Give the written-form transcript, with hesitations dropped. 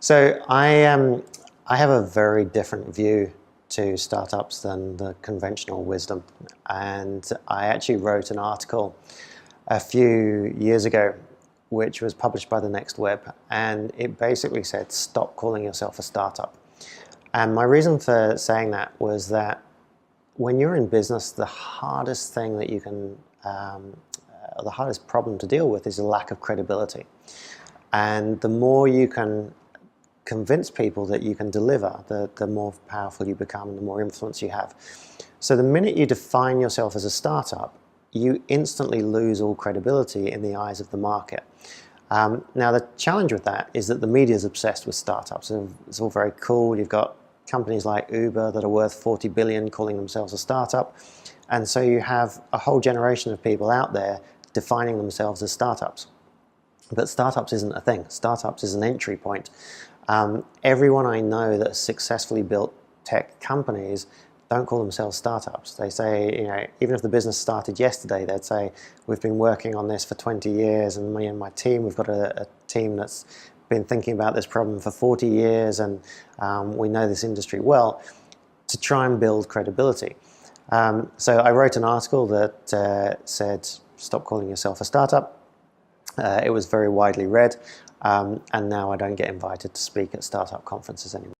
So I have a very different view to startups than the conventional wisdom. And I actually wrote an article a few years ago, which was published by the Next Web, and it basically said, stop calling yourself a startup. And my reason for saying that was that when you're in business, the hardest thing that you can, the hardest problem to deal with is a lack of credibility. And the more you can convince people that you can deliver, the more powerful you become and the more influence you have. So the minute you define yourself as a startup, you instantly lose all credibility in the eyes of the market. Now the challenge with that is that the media is obsessed with startups. It's all very cool. You've got companies like Uber that are worth 40 billion calling themselves a startup. And so you have a whole generation of people out there defining themselves as startups. But startups isn't a thing. Startups is an entry point. Everyone I know that has successfully built tech companies don't call themselves startups. They say, you know, even if the business started yesterday, they'd say, we've been working on this for 20 years, and me and my team, we've got a team that's been thinking about this problem for 40 years, and we know this industry well, to try and build credibility. So I wrote an article that said, stop calling yourself a startup. It was very widely read, and now I don't get invited to speak at startup conferences anymore.